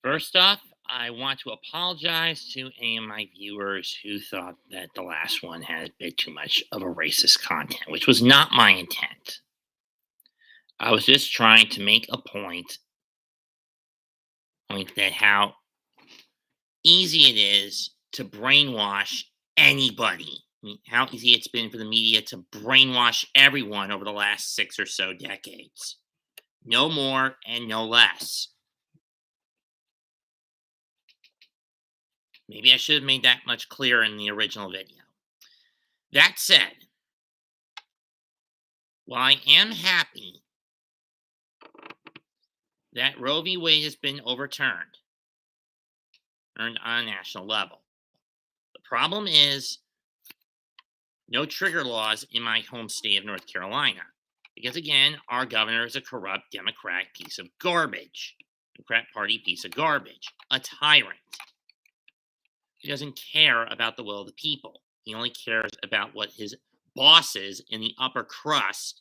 First off, I want to apologize to any of my viewers who thought that the last one had a bit too much of a racist content, which was not my intent. I was just trying to make a point that how easy it is to brainwash anybody. I mean, how easy it's been for the media to brainwash everyone over the last 6 or so decades. No more and no less. Maybe I should have made that much clearer in the original video. That said, while I am happy that Roe v. Wade has been overturned on a national level, the problem is no trigger laws in my home state of North Carolina. Because again, our governor is a corrupt Democrat piece of garbage, Democrat Party piece of garbage, a tyrant. He doesn't care about the will of the people. He only cares about what his bosses in the upper crust,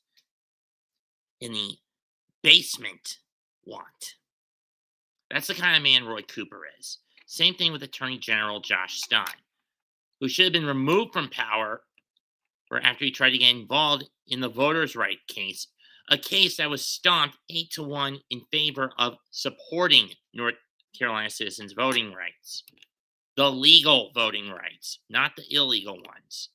in the basement, want. That's the kind of man Roy Cooper is. Same thing with Attorney General Josh Stein, who should have been removed from power for after he tried to get involved in the voters' right case, a case that was stomped 8-1 in favor of supporting North Carolina citizens' voting rights. The legal voting rights, not the illegal ones.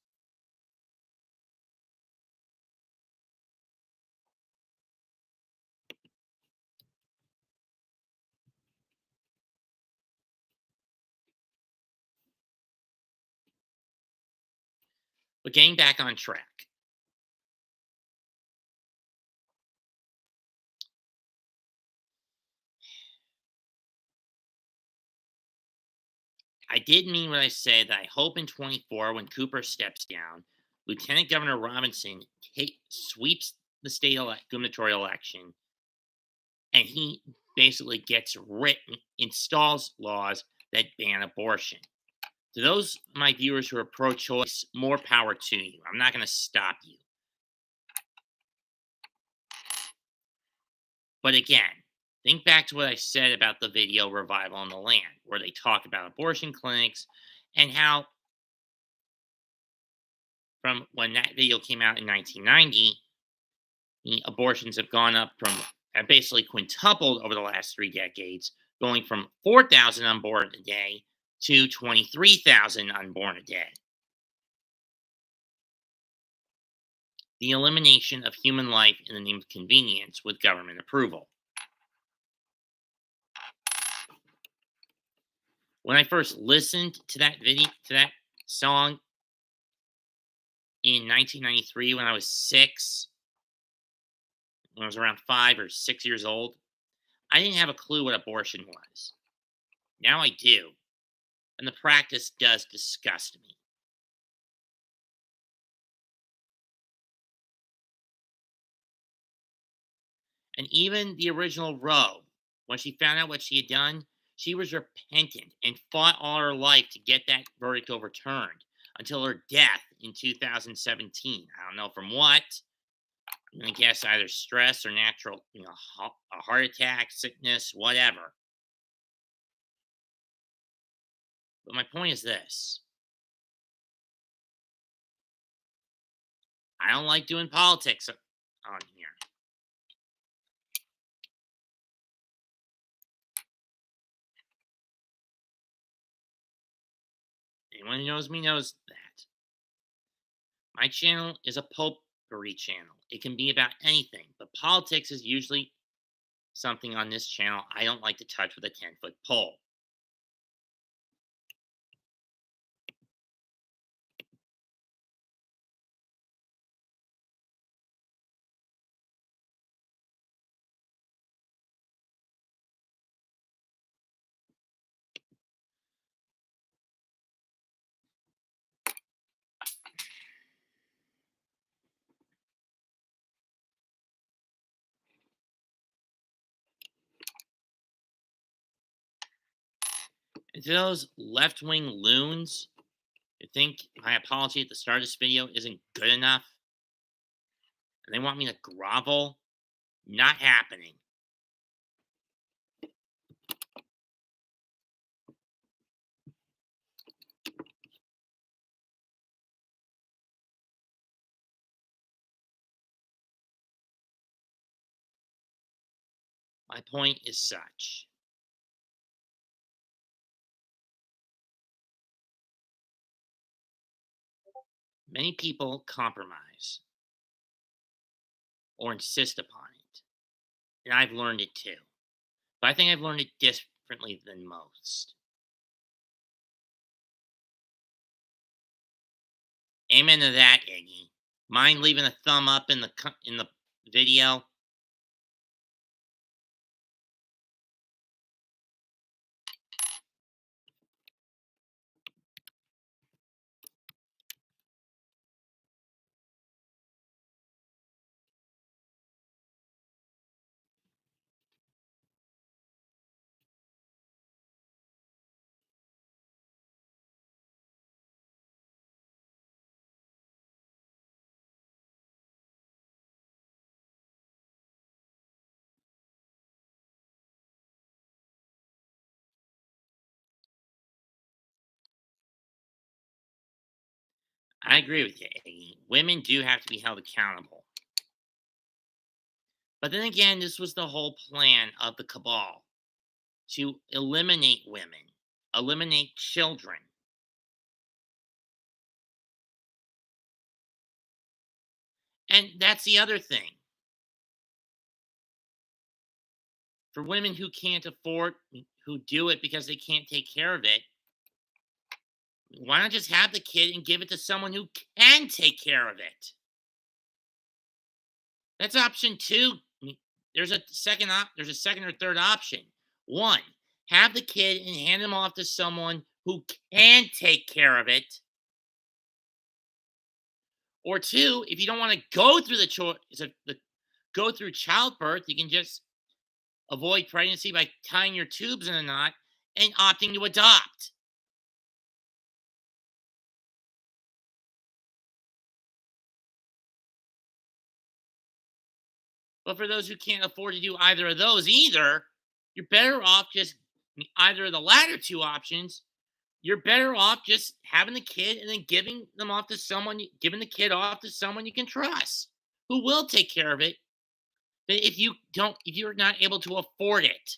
But getting back on track, I did mean what I said that I hope in 24, when Cooper steps down, Lieutenant Governor Robinson sweeps the state gubernatorial election, and he basically gets written, installs laws that ban abortion. To those my viewers who are pro-choice, more power to you. I'm not going to stop you. But again, think back to what I said about the video Revival on the Land, where they talk about abortion clinics and how from when that video came out in 1990, the abortions have gone up from basically quintupled over the last 3 decades, going from 4,000 unborn a day to 23,000 unborn a day. The elimination of human life in the name of convenience with government approval. When I first listened to that song in 1993, when I was 6, when I was around 5 or 6 years old, I didn't have a clue what abortion was. Now I do, and the practice does disgust me. And even the original Roe, when she found out what she had done, she was repentant and fought all her life to get that verdict overturned until her death in 2017. I don't know from what. I'm going to guess either stress or natural, a heart attack, sickness, whatever. But my point is this. I don't like doing politics on here. Anyone who knows me knows that. My channel is a potpourri channel. It can be about anything, but politics is usually something on this channel I don't like to touch with a 10-foot pole. And to those left-wing loons who think my apology at the start of this video isn't good enough, and they want me to grovel, not happening. My point is such. Many people compromise or insist upon it. And I've learned it too. But I think I've learned it differently than most. Amen to that, Iggy. Mind leaving a thumb up in the video? I agree with you, Iggy. Women do have to be held accountable. But then again, this was the whole plan of the cabal to eliminate women, eliminate children. And that's the other thing. For women who can't afford, who do it because they can't take care of it, why not just have the kid and give it to someone who can take care of it? That's option two. There's a second or third option. One, have the kid and hand him off to someone who can take care of it. Or two, if you don't want to go through go through childbirth, you can just avoid pregnancy by tying your tubes in a knot and opting to adopt. But for those who can't afford to do either of those either, you're better off just either of the latter two options. You're better off just having the kid and then giving the kid off to someone you can trust who will take care of it. But if you're not able to afford it,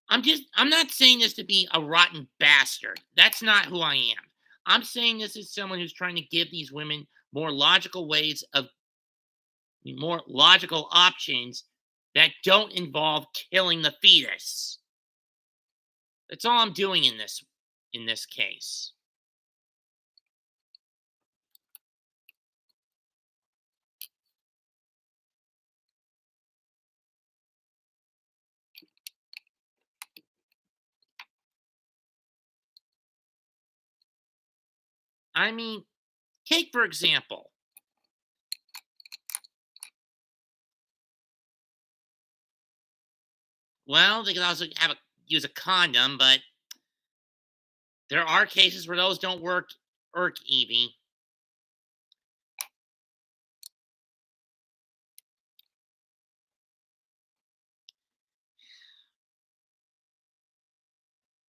I'm not saying this to be a rotten bastard. That's not who I am. I'm saying this as someone who's trying to give these women more logical options that don't involve killing the fetus. That's all I'm doing in this case. I mean, take for example, well, they could also use a condom, but there are cases where those don't work, Evie.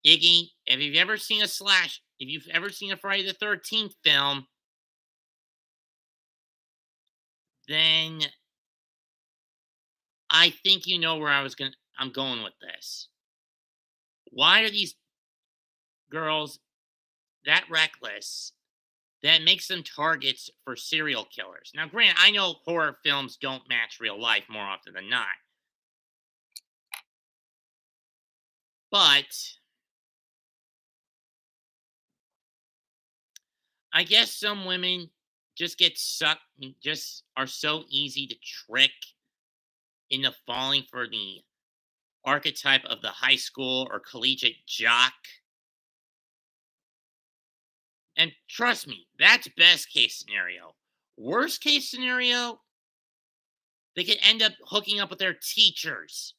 Iggy, if you've ever seen a Friday the 13th film, then I think you know where I'm going with this. Why are these girls that reckless that makes them targets for serial killers? Now, granted, I know horror films don't match real life more often than not, but I guess some women just get sucked, just are so easy to trick into falling for the archetype of the high school or collegiate jock. And trust me, that's best case scenario. Worst case scenario, they could end up hooking up with their teachers.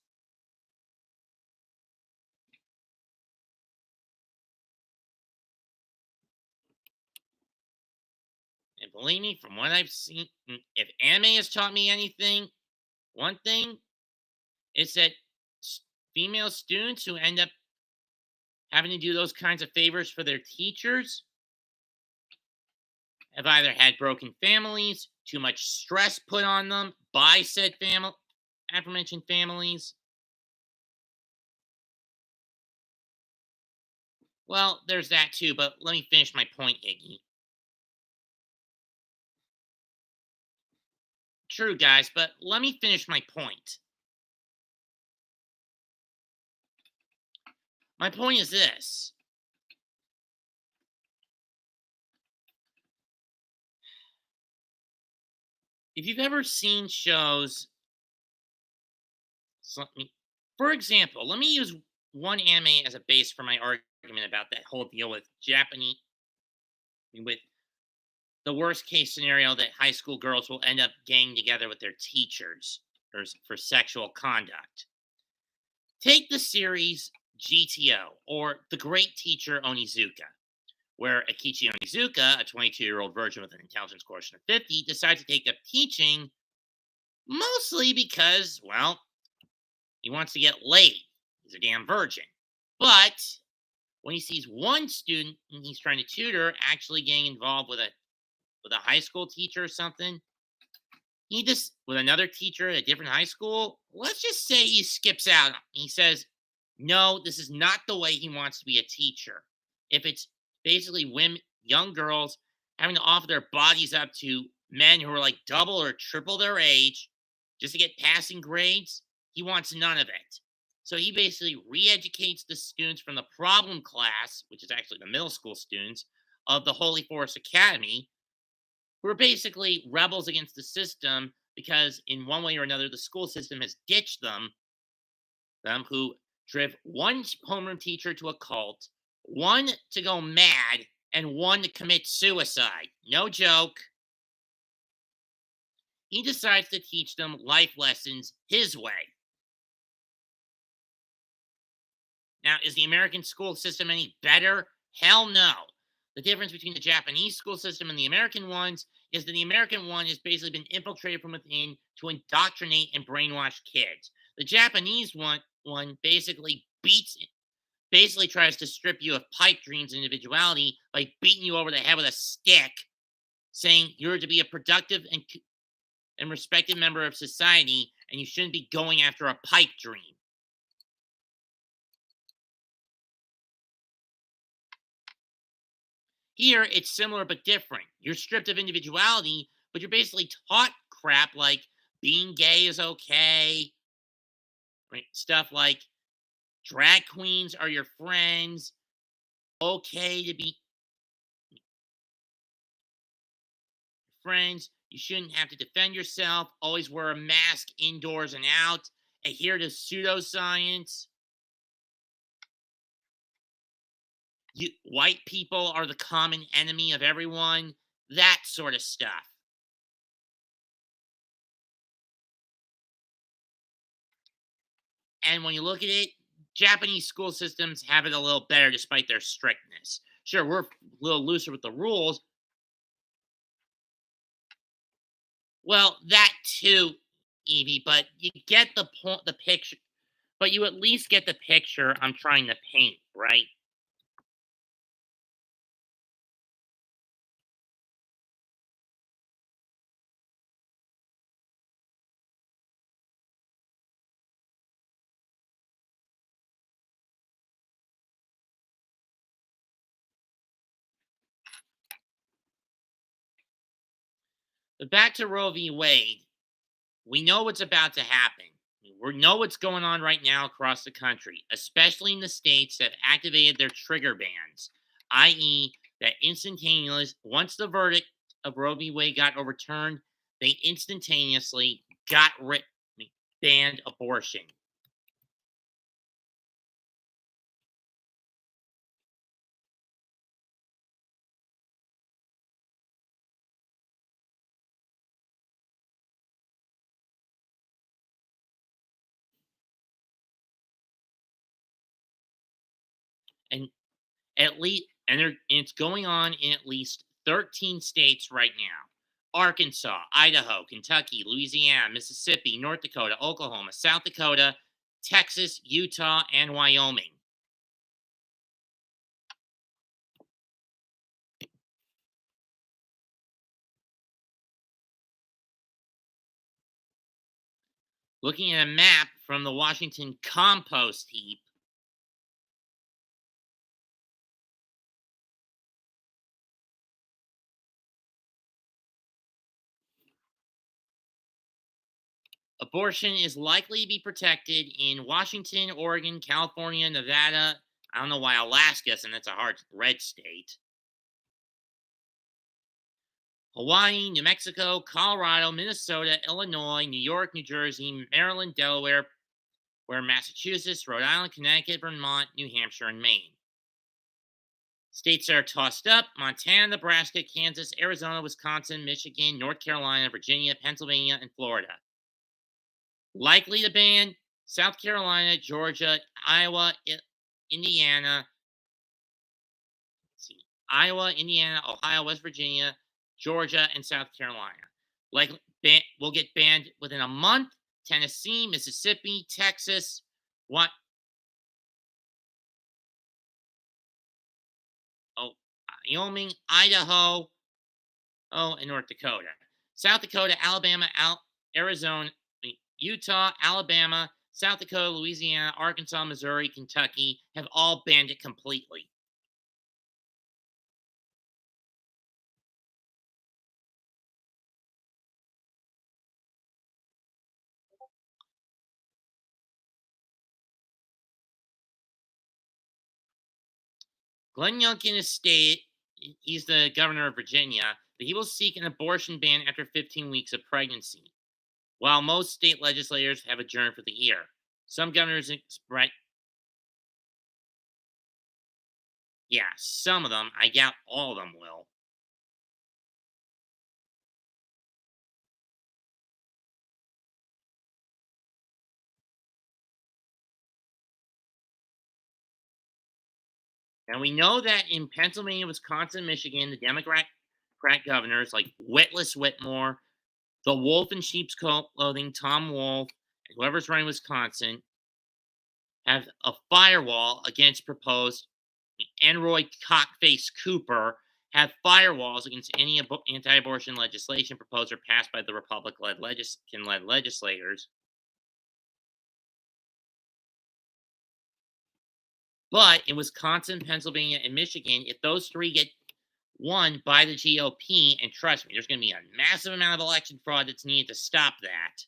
And believe me, from what I've seen, if anime has taught me anything, one thing is that female students who end up having to do those kinds of favors for their teachers have either had broken families, too much stress put on them by said family, aforementioned families? Well, there's that too, but let me finish my point, Iggy. True, guys, but let me finish my point. My point is this. If you've ever seen shows, so for example, let me use one anime as a base for my argument about that whole deal with Japanese, with the worst case scenario that high school girls will end up ganging together with their teachers for sexual conduct. Take the series GTO, or The Great Teacher Onizuka, where Akichi Onizuka, a 22-year-old virgin with an intelligence quotient of 50, decides to take up teaching mostly because, well, he wants to get laid. He's a damn virgin. But when he sees one student he's trying to tutor actually getting involved with a high school teacher or something, he just with another teacher at a different high school, let's just say he skips out. He says, "No, this is not the way he wants to be a teacher." If it's basically women, young girls having to offer their bodies up to men who are like double or triple their age just to get passing grades, he wants none of it. So he basically re-educates the students from the problem class, which is actually the middle school students of the Holy Force Academy, who are basically rebels against the system because in one way or another the school system has ditched them who drive one homeroom teacher to a cult, one to go mad, and one to commit suicide. No joke. He decides to teach them life lessons his way. Now, is the American school system any better? Hell no. The difference between the Japanese school system and the American ones is that the American one has basically been infiltrated from within to indoctrinate and brainwash kids. The Japanese one basically tries to strip you of pipe dreams and individuality by beating you over the head with a stick, saying you're to be a productive and respected member of society and you shouldn't be going after a pipe dream. Here, it's similar but different. You're stripped of individuality, but you're basically taught crap like being gay is okay, right? Stuff like drag queens are your friends, okay to be friends, you shouldn't have to defend yourself, always wear a mask indoors and out, adhere to pseudoscience. White people are the common enemy of everyone, that sort of stuff. And when you look at it, Japanese school systems have it a little better despite their strictness. Sure, we're a little looser with the rules. Well, that too, Evie, but you get the point, the picture. But you at least get the picture I'm trying to paint, right? But back to Roe v. Wade, we know what's about to happen. We know what's going on right now across the country, especially in the states that have activated their trigger bans, i.e., that instantaneously, once the verdict of Roe v. Wade got overturned, they instantaneously banned abortion. And it's going on in at least 13 states right now. Arkansas, Idaho, Kentucky, Louisiana, Mississippi, North Dakota, Oklahoma, South Dakota, Texas, Utah, and Wyoming. Looking at a map from the Washington compost heap, abortion is likely to be protected in Washington, Oregon, California, Nevada. I don't know why Alaska's, and that's a hard red state. Hawaii, New Mexico, Colorado, Minnesota, Illinois, New York, New Jersey, Maryland, Delaware, where Massachusetts, Rhode Island, Connecticut, Vermont, New Hampshire, and Maine. States that are tossed up: Montana, Nebraska, Kansas, Arizona, Wisconsin, Michigan, North Carolina, Virginia, Pennsylvania, and Florida. Likely to ban: South Carolina, Georgia, Iowa, Indiana. Let's see, Iowa, Indiana, Ohio, West Virginia, Georgia, and South Carolina. Likely will get banned within a month. Tennessee, Mississippi, Texas, what? Oh, Wyoming, Idaho, and North Dakota. South Dakota, Alabama, Arizona, Utah, Alabama, South Dakota, Louisiana, Arkansas, Missouri, Kentucky have all banned it completely. Glenn Youngkin has stated, he's the governor of Virginia, that he will seek an abortion ban after 15 weeks of pregnancy, while most state legislators have adjourned for the year. Some governors express, yeah, some of them, I doubt all of them will. And we know that in Pennsylvania, Wisconsin, Michigan, the Democrat governors like Witless Whitmore, the wolf in sheep's clothing, Tom Wolf, and whoever's running Wisconsin, have a firewall against proposed, and Roy Cockface Cooper have firewalls against any anti-abortion legislation proposed or passed by the Republican-led legislators. But in Wisconsin, Pennsylvania, and Michigan, if those three get won by the GOP, and trust me, there's going to be a massive amount of election fraud that's needed to stop that.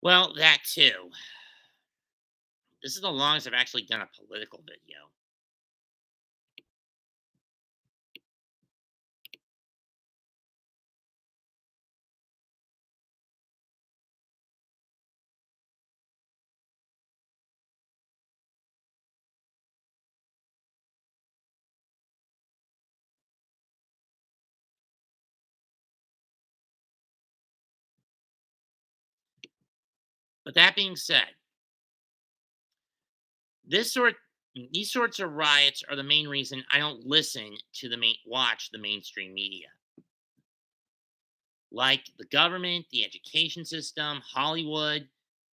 Well, that too. This is the longest I've actually done a political video. But that being said, this sort these sorts of riots are the main reason I don't listen to watch the mainstream media. Like the government, the education system, Hollywood,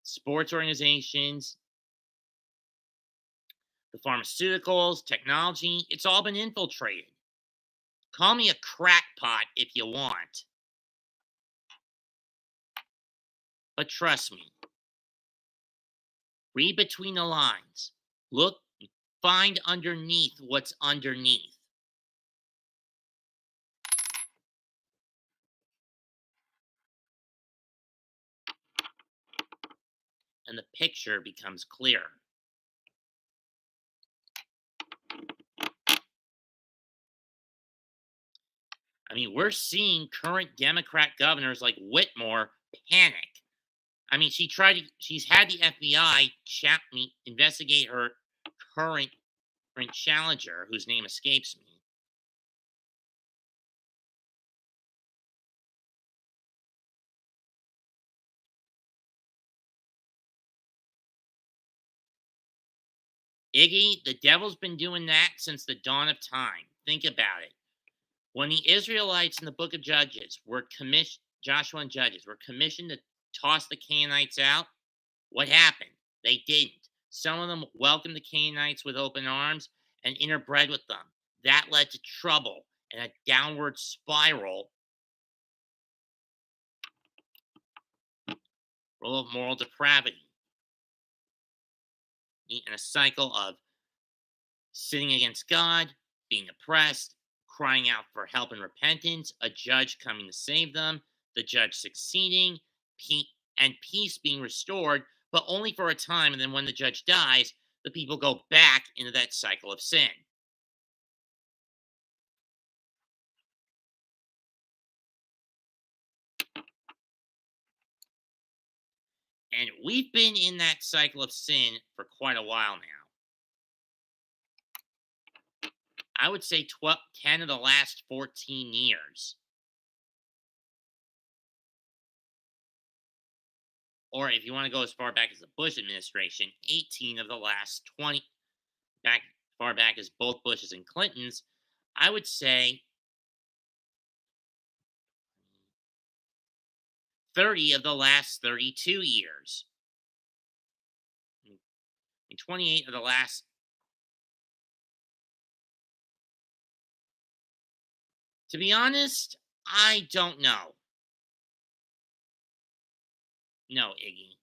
sports organizations, the pharmaceuticals, technology, it's all been infiltrated. Call me a crackpot if you want. But trust me, read between the lines. Look, find underneath what's underneath. And the picture becomes clearer. I mean, we're seeing current Democrat governors like Whitmore panic. I mean, she's had the FBI investigate her current challenger, whose name escapes me. Iggy, the devil's been doing that since the dawn of time. Think about it. When the Israelites in the book of Judges were commissioned, Joshua and Judges were commissioned to toss the Canaanites out, what happened? They didn't. Some of them welcomed the Canaanites with open arms and interbred with them. That led to trouble and a downward spiral of moral depravity and a cycle of sinning against God, being oppressed, crying out for help and repentance, a judge coming to save them, the judge succeeding, and peace being restored, but only for a time. And then when the judge dies, the people go back into that cycle of sin. And we've been in that cycle of sin for quite a while now. I would say 10 of the last 14 years. Or if you want to go as far back as the Bush administration, 18 of the last 20, back far back as both Bushes and Clintons, I would say 30 of the last 32 years, and 28 of the last. To be honest, I don't know. No, Iggy.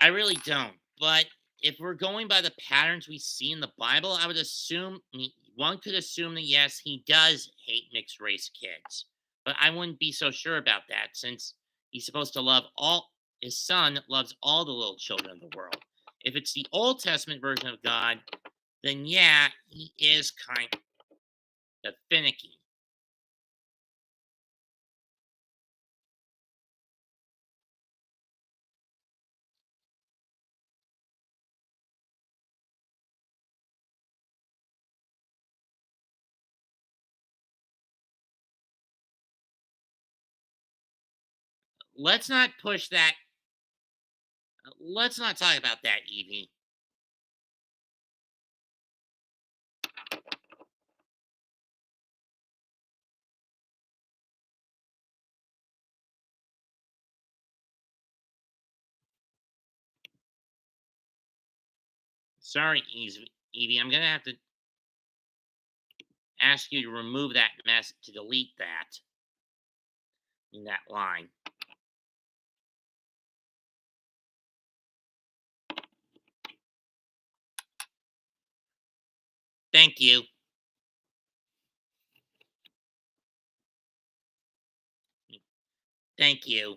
I really don't. But if we're going by the patterns we see in the Bible, I would assume one could assume that yes, he does hate mixed race kids. But I wouldn't be so sure about that since he's supposed to love all his son loves all the little children of the world. If it's the Old Testament version of God, then yeah, he is kind of finicky. Let's not push that. Let's not talk about that, Evie. Sorry, Evie. I'm gonna have to ask you to remove that mess to delete that in that line. Thank you. Thank you.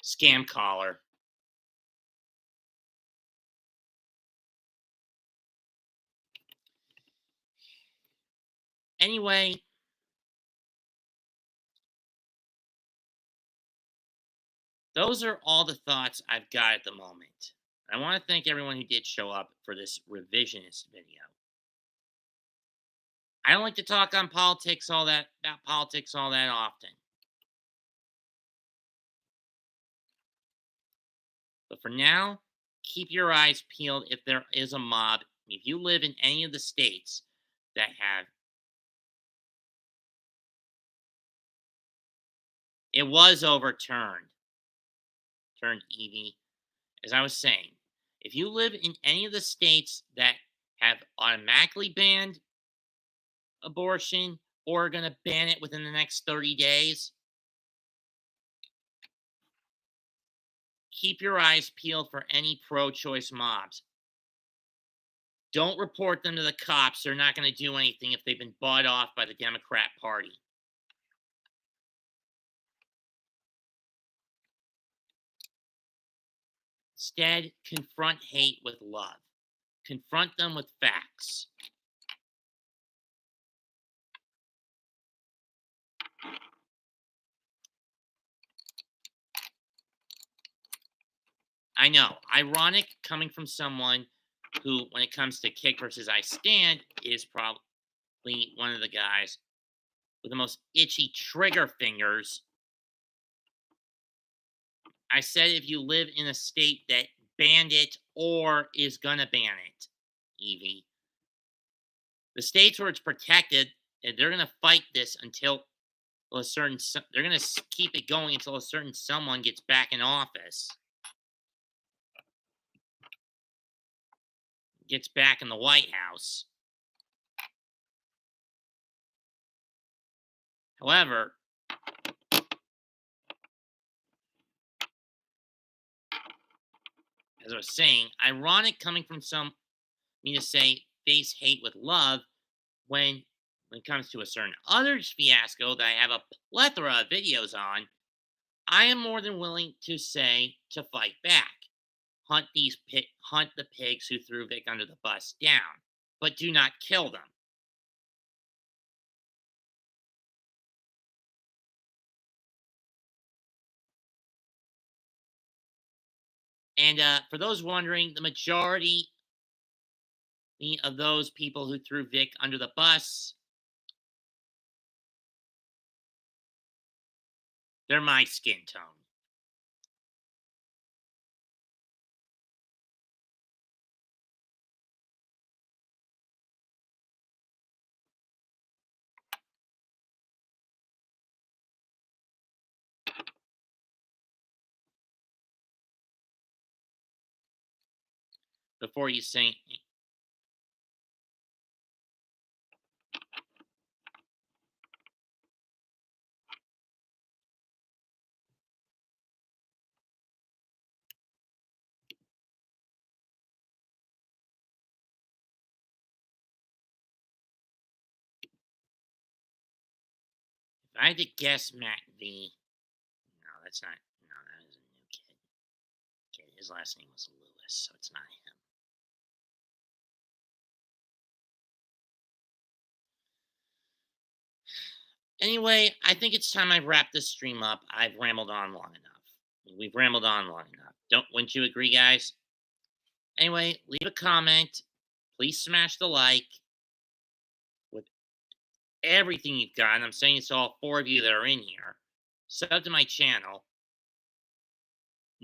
Scam caller. Anyway, those are all the thoughts I've got at the moment. I want to thank everyone who did show up for this revisionist video. I don't like to talk on politics all that about politics all that often. But for now, keep your eyes peeled if there is a mob. If you live in any of the states that have it was overturned. Turned Evie. As I was saying, if you live in any of the states that have automatically banned abortion or are going to ban it within the next 30 days, keep your eyes peeled for any pro choice mobs. Don't report them to the cops. They're not going to do anything if they've been bought off by the Democrat Party. Instead, confront hate with love. Confront them with facts. I know. Ironic coming from someone who, when it comes to kick versus I stand, is probably one of the guys with the most itchy trigger fingers. I said if you live in a state that banned it or is gonna ban it, Evie. The states where it's protected, they're gonna fight this until a certain. They're gonna keep it going until a certain someone gets back in office, gets back in the White House. However, as I was saying, ironic coming from some me to say face hate with love when it comes to a certain other fiasco that I have a plethora of videos on. I am more than willing to say to fight back. Hunt the pigs who threw Vic under the bus down, but do not kill them. And for those wondering, the majority of those people who threw Vic under the bus, they're my skin tone. Before you say, if I had to guess, Matt V. No, that's not. No, that is a new kid. Okay, his last name was Lewis, so it's not him. Anyway, I think it's time I wrap this stream up. I've rambled on long enough. We've rambled on long enough. Wouldn't you agree, guys? Anyway, leave a comment. Please smash the like with everything you've got. And I'm saying it's all four of you that are in here. Sub to my channel.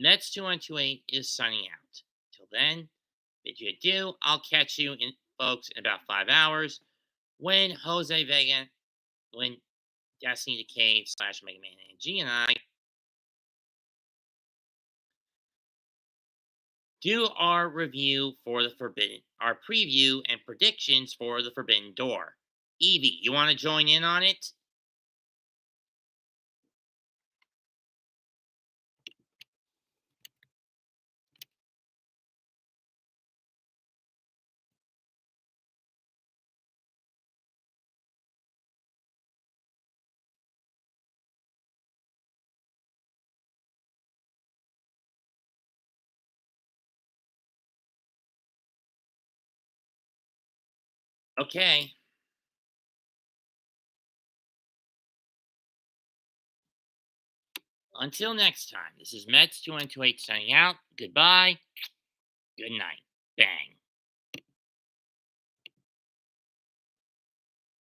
Mets2128 is signing out. Till then, bid you adieu. I'll catch you, folks, in about 5 hours when Jose Vega, when Destiny Decay / Mega Man AG and I do our review for the our preview and predictions for the Forbidden Door. Evie, you want to join in on it? Okay. Until next time, this is Mets2128 signing out. Goodbye. Good night. Bang.